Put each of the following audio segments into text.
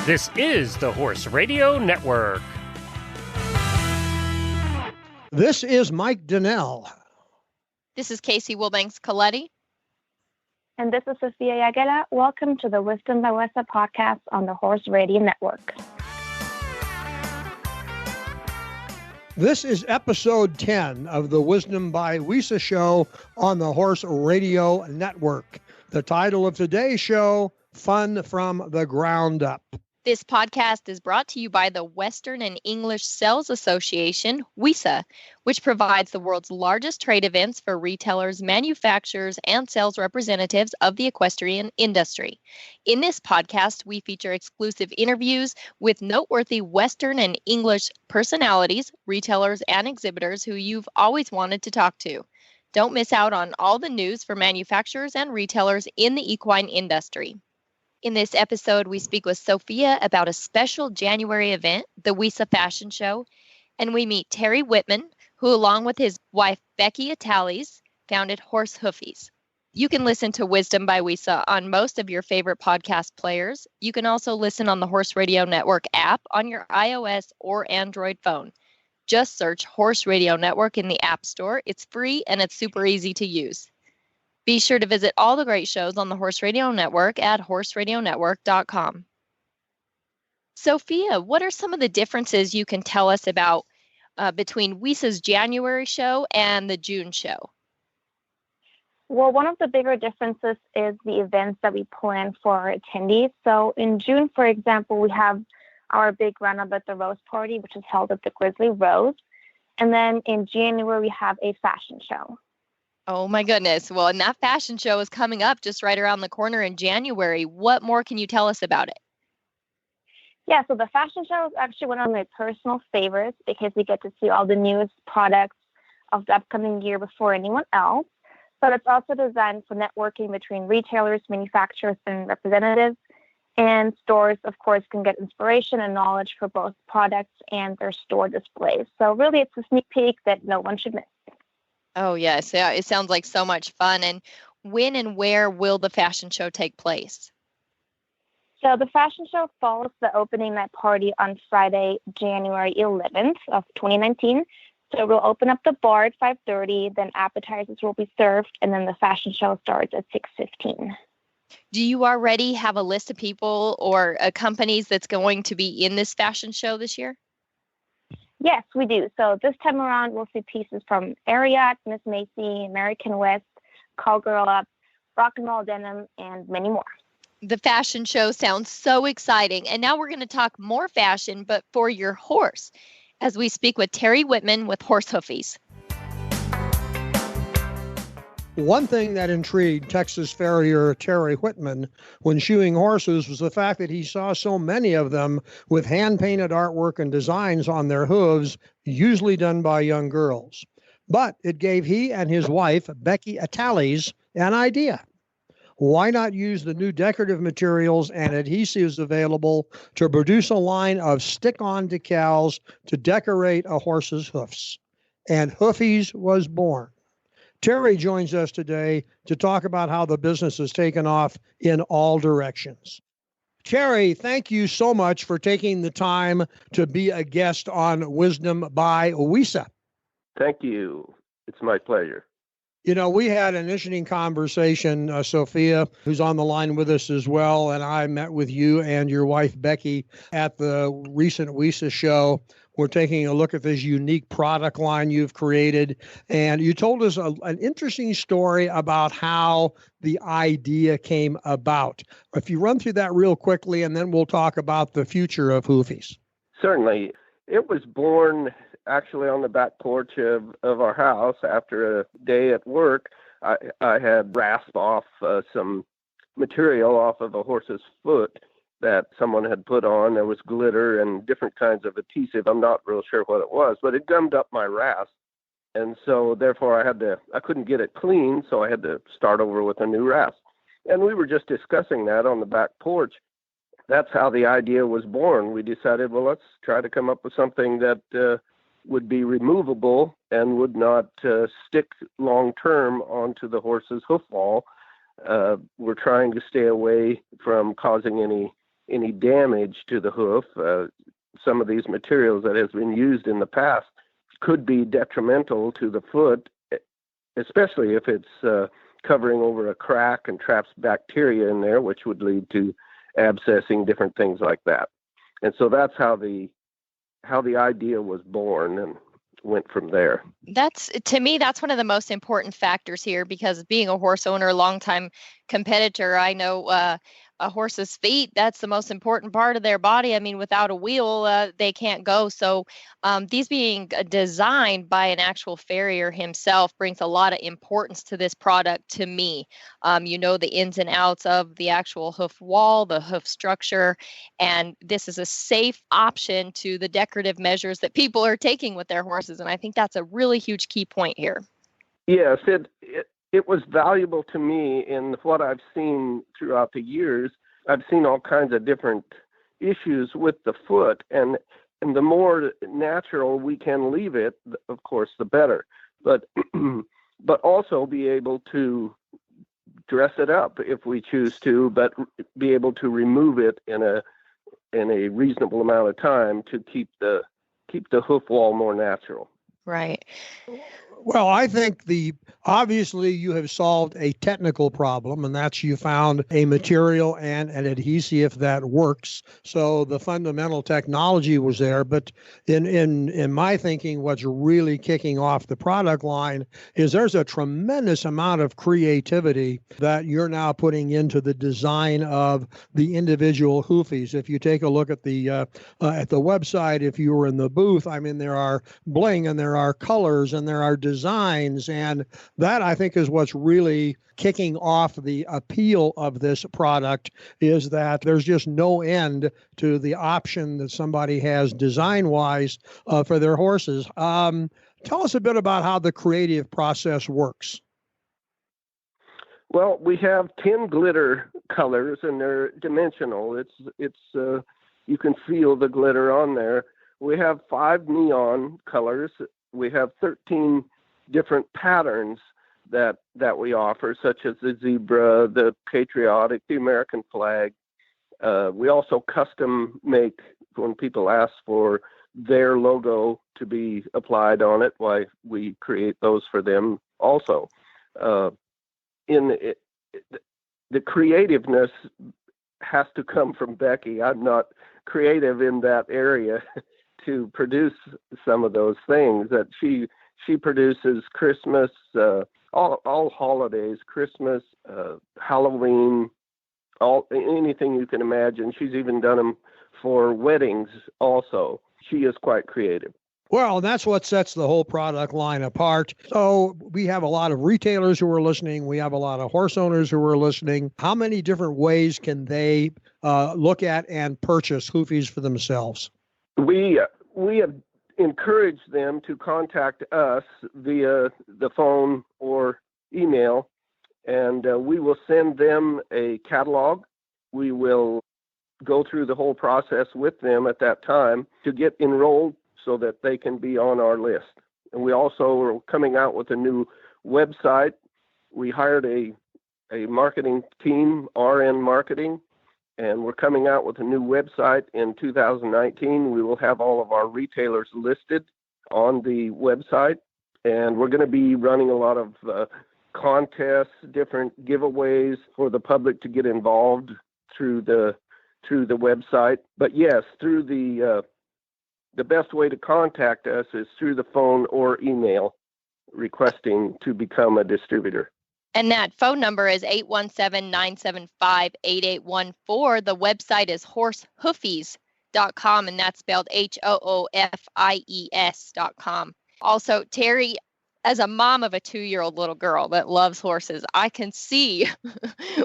This is the Horse Radio Network. This is Mike Donnell. This is Casey Wilbanks-Coletti. And this is Sophia Yagela. Welcome to the Wisdom by WESA podcast on the Horse Radio Network. This is episode 10 of the Wisdom by WESA show on the Horse Radio Network. The title of today's show, Fun from the Ground Up. This podcast is brought to you by the Western and English Sales Association, WESA, which provides the world's largest trade events for retailers, manufacturers, and sales representatives of the equestrian industry. In this podcast, we feature exclusive interviews with noteworthy Western and English personalities, retailers, and exhibitors who you've always wanted to talk to. Don't miss out on all the news for manufacturers and retailers in the equine industry. In this episode, we speak with Sophia about a special January event, the WESA Fashion Show, and we meet Terry Whitman, who, along with his wife, Becky Atales, founded Horse Hoofies. You can listen to Wisdom by WESA on most of your favorite podcast players. You can also listen on the Horse Radio Network app on your iOS or Android phone. Just search Horse Radio Network in the App Store. It's free and it's super easy to use. Be sure to visit all the great shows on the Horse Radio Network at horseradionetwork.com. Sophia, what are some of the differences you can tell us about between WESA's January show and the June show? Well, one of the bigger differences is the events that we plan for our attendees. So in June, for example, we have our big run-up at the Rose Party, which is held at the Grizzly Rose. And then in January, we have a fashion show. Oh my goodness. Well, and that fashion show is coming up just right around the corner in January. What more can you tell us about it? Yeah, so the fashion show is actually one of my personal favorites because we get to see all the newest products of the upcoming year before anyone else. But it's also designed for networking between retailers, manufacturers, and representatives. And stores, of course, can get inspiration and knowledge for both products and their store displays. So really, it's a sneak peek that no one should miss. Oh, yes. Yeah, it sounds like so much fun. And when and where will the fashion show take place? So the fashion show follows the opening night party on Friday, January 11th of 2019. So we'll open up the bar at 5:30, then appetizers will be served, and then the fashion show starts at 6:15. Do you already have a list of people or companies that's going to be in this fashion show this year? Yes, we do. So this time around, we'll see pieces from Ariat, Miss Macy, American West, Call Girl Up, Rock and Roll Denim, and many more. The fashion show sounds so exciting. And now we're going to talk more fashion, but for your horse, as we speak with Terry Whitman with Horse Hoofies. One thing that intrigued Texas farrier Terry Whitman when shoeing horses was the fact that he saw so many of them with hand-painted artwork and designs on their hooves, usually done by young girls. But it gave he and his wife, Becky Atales, an idea. Why not use the new decorative materials and adhesives available to produce a line of stick-on decals to decorate a horse's hoofs? And Hoofies was born. Terry joins us today to talk about how the business has taken off in all directions. Terry, thank you so much for taking the time to be a guest on Wisdom by WESA. Thank you. It's my pleasure. You know, we had an interesting conversation, Sophia, who's on the line with us as well, and I met with you and your wife, Becky, at the recent WESA show. We're taking a look at this unique product line you've created, and you told us an interesting story about how the idea came about. If you run through that real quickly, and then we'll talk about the future of Hoofies. Certainly. It was born actually on the back porch of our house after a day at work. I had rasped off some material off of a horse's foot that someone had put on. There was glitter and different kinds of adhesive. I'm not real sure what it was, but it gummed up my rasp. And so therefore I couldn't get it clean, so I had to start over with a new rasp. And we were just discussing that on the back porch. That's how the idea was born. We decided, well, let's try to come up with something that would be removable and would not stick long-term onto the horse's hoof wall. We're trying to stay away from causing any any damage to the hoof. Some of these materials that has been used in the past could be detrimental to the foot, especially if it's covering over a crack and traps bacteria in there, which would lead to abscessing, different things like that. And so that's how the idea was born and went from there. To me, that's one of the most important factors here, because being a horse owner, longtime competitor, I know a horse's feet, that's the most important part of their body. I mean, without a wheel, they can't go. So these being designed by an actual farrier himself brings a lot of importance to this product to me. The ins and outs of the actual hoof wall, the hoof structure, and this is a safe option to the decorative measures that people are taking with their horses. And I think that's a really huge key point here. Yes, it was valuable to me in what I've seen throughout the years. I've seen all kinds of different issues with the foot, and the more natural we can leave it, of course, the better. But also be able to dress it up if we choose to, but be able to remove it in a reasonable amount of time to keep the hoof wall more natural. Right. Well, I think obviously you have solved a technical problem, and that's you found a material and an adhesive that works. So the fundamental technology was there. But in my thinking, what's really kicking off the product line is there's a tremendous amount of creativity that you're now putting into the design of the individual hoofies. If you take a look at the website, if you were in the booth, I mean, there are bling and there are colors and there are designs, and that I think is what's really kicking off the appeal of this product, is that there's just no end to the option that somebody has design-wise for their horses. Tell us a bit about how the creative process works. Well, we have 10 glitter colors, and they're dimensional. It's you can feel the glitter on there. We have 5 neon colors. We have 13 different patterns that we offer, such as the zebra, the patriotic, the American flag. We also custom make, when people ask for their logo to be applied on it, why we create those for them also. The creativeness has to come from Becky. I'm not creative in that area to produce some of those things. That she produces Christmas, all holidays, Christmas, Halloween, anything you can imagine. She's even done them for weddings also. She is quite creative. Well, that's what sets the whole product line apart. So we have a lot of retailers who are listening. We have a lot of horse owners who are listening. How many different ways can they look at and purchase hoofies for themselves? We have encouraged them to contact us via the phone or email, and we will send them a catalog. We will go through the whole process with them at that time to get enrolled so that they can be on our list. And we also are coming out with a new website. We hired a marketing team, RN Marketing, and we're coming out with a new website in 2019. We will have all of our retailers listed on the website, and we're going to be running a lot of contests, different giveaways for the public to get involved through the website. But yes, through the best way to contact us is through the phone or email, requesting to become a distributor. And that phone number is 817-975-8814. The website is horsehoofies.com, and that's spelled HOOFIES.com. Also, Terry, as a mom of a 2-year-old little girl that loves horses, I can see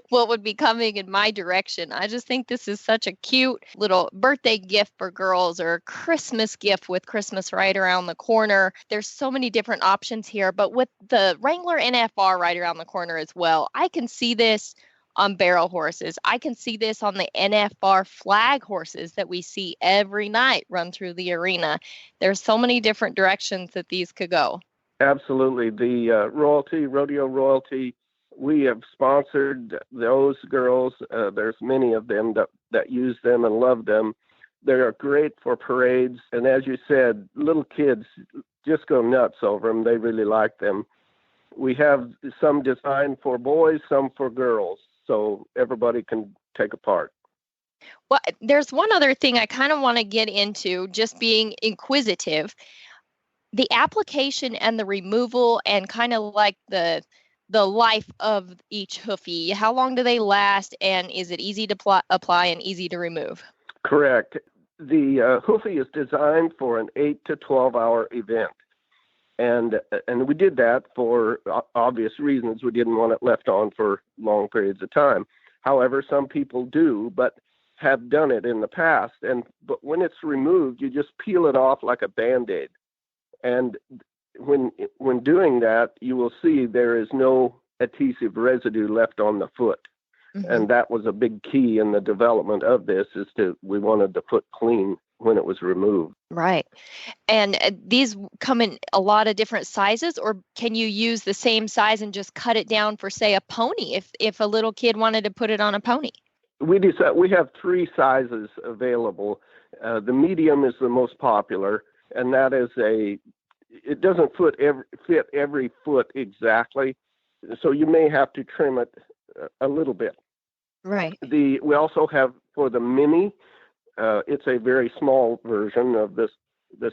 what would be coming in my direction. I just think this is such a cute little birthday gift for girls, or a Christmas gift with Christmas right around the corner. There's so many different options here, but with the Wrangler NFR right around the corner as well, I can see this on barrel horses. I can see this on the NFR flag horses that we see every night run through the arena. There's so many different directions that these could go. Absolutely. The rodeo royalty we have sponsored those girls. There's many of them that use them and love them. They are great for parades. And as you said, little kids just go nuts over them. They really like them. We have some designed for boys, some for girls, so everybody can take a part. Well, there's one other thing I kind of want to get into, just being inquisitive. The application and the removal and kind of like the life of each hoofy. How long do they last, and is it easy to apply and easy to remove? Correct. The hoofy is designed for an 8 to 12 hour event. And we did that for obvious reasons. We didn't want it left on for long periods of time. However, some people do, but have done it in the past. But when it's removed, you just peel it off like a Band-Aid. And when doing that, you will see there is no adhesive residue left on the foot. Mm-hmm. And that was a big key in the development of this, we wanted the foot clean when it was removed. Right. And these come in a lot of different sizes, or can you use the same size and just cut it down for, say, a pony if a little kid wanted to put it on a pony? We have 3 sizes available. The medium is the most popular, and that is it doesn't fit every foot exactly, so you may have to trim it a little bit. Right. We also have for the mini, it's a very small version of the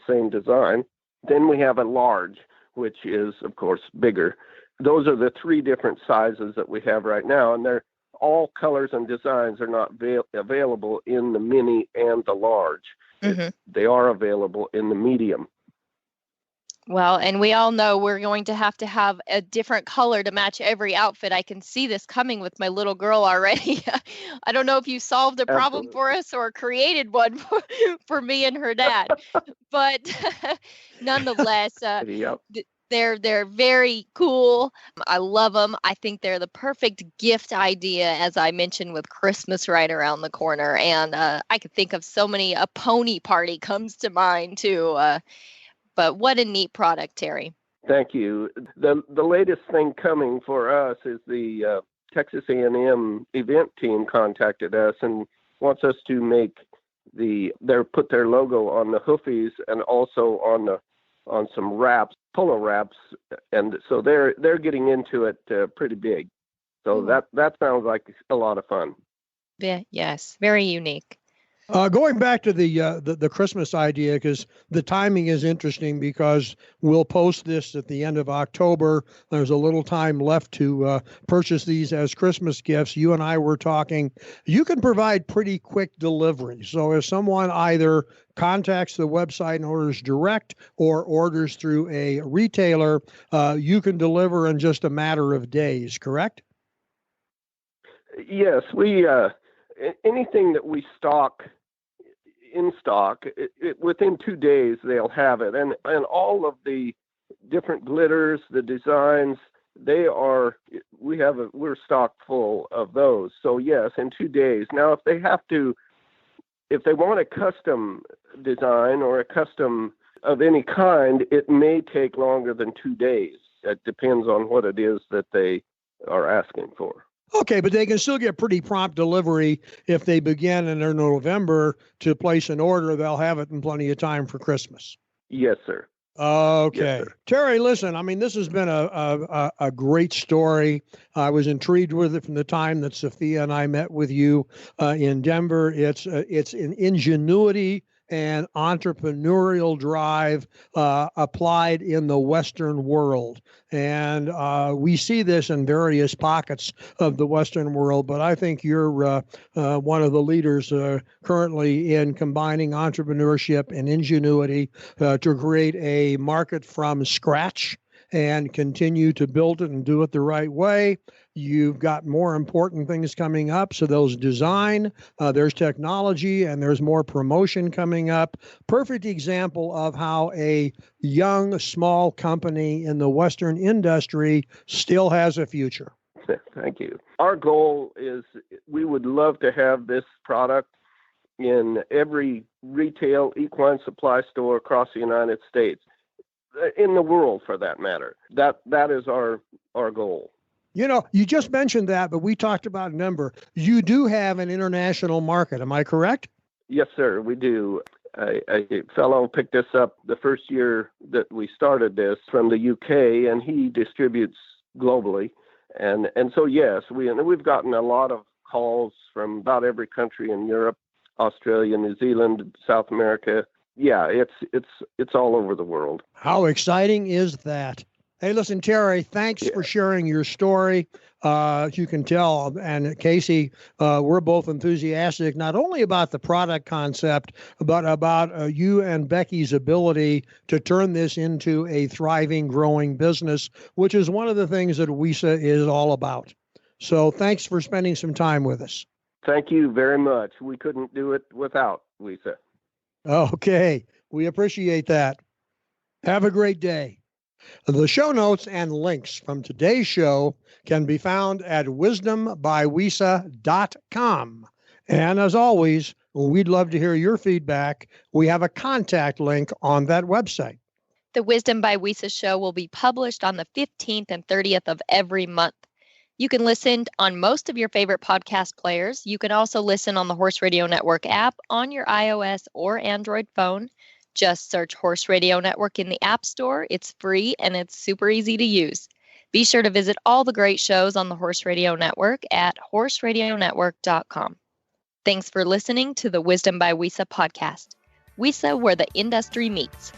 same design. Then we have a large, which is, of course, bigger. Those are the 3 different sizes that we have right now, and they're all colors and designs are not available in the mini and the large. Mm-hmm. They are available in the medium. Well, and we all know we're going to have a different color to match every outfit. I can see this coming with my little girl already. I don't know if you solved a problem Absolutely. for us or created one for me and her dad, but nonetheless, Yep. They're very cool. I love them. I think they're the perfect gift idea, as I mentioned, with Christmas right around the corner. And I could think of so many. A pony party comes to mind too. But what a neat product, Terry. Thank you. The latest thing coming for us is the Texas A&M event team contacted us and wants us to make put their logo on the hoofies and also on some wraps, polo wraps, and so they're getting into it pretty big. So that sounds like a lot of fun. Yeah, yes, very unique. Going back to the Christmas idea, because the timing is interesting, because we'll post this at the end of October. There's a little time left to purchase these as Christmas gifts. You and I were talking. You can provide pretty quick delivery. So if someone either contacts the website and orders direct or orders through a retailer, you can deliver in just a matter of days, correct? Yes, we anything that we stock in stock, within 2 days they'll have it, and all of the different glitters, the designs, we're stocked full of those. So yes, in 2 days. Now, if they want a custom design or a custom of any kind, it may take longer than 2 days. It depends on what it is that they are asking for. Okay, but they can still get pretty prompt delivery if they begin in November to place an order. They'll have it in plenty of time for Christmas. Yes, sir. Okay. Yes, sir. Terry, listen, I mean, this has been a great story. I was intrigued with it from the time that Sophia and I met with you in Denver. It's an ingenuity and entrepreneurial drive applied in the Western world. And we see this in various pockets of the Western world, but I think you're one of the leaders currently in combining entrepreneurship and ingenuity to create a market from scratch and continue to build it and do it the right way. You've got more important things coming up. So there's design, there's technology, and there's more promotion coming up. Perfect example of how a young, small company in the Western industry still has a future. Thank you. Our goal is we would love to have this product in every retail equine supply store across the United States, in the world for that matter. That is our goal. You just mentioned that, but we talked about number. You do have an international market. Am I correct? Yes, sir, we do. A fellow picked us up the first year that we started this from the UK, and he distributes globally. And so, yes, we've gotten a lot of calls from about every country in Europe, Australia, New Zealand, South America. Yeah, it's all over the world. How exciting is that? Hey, listen, Terry, thanks for sharing your story. You can tell, and Casey, we're both enthusiastic not only about the product concept, but about you and Becky's ability to turn this into a thriving, growing business, which is one of the things that WESA is all about. So thanks for spending some time with us. Thank you very much. We couldn't do it without WESA. Okay, we appreciate that. Have a great day. The show notes and links from today's show can be found at wisdombywesa.com. And as always, we'd love to hear your feedback. We have a contact link on that website. The Wisdom by WESA show will be published on the 15th and 30th of every month. You can listen on most of your favorite podcast players. You can also listen on the Horse Radio Network app on your iOS or Android phone. Just search Horse Radio Network in the App Store. It's free and it's super easy to use. Be sure to visit all the great shows on the Horse Radio Network at horseradionetwork.com. Thanks for listening to the Wisdom by WESA podcast. WESA, where the industry meets.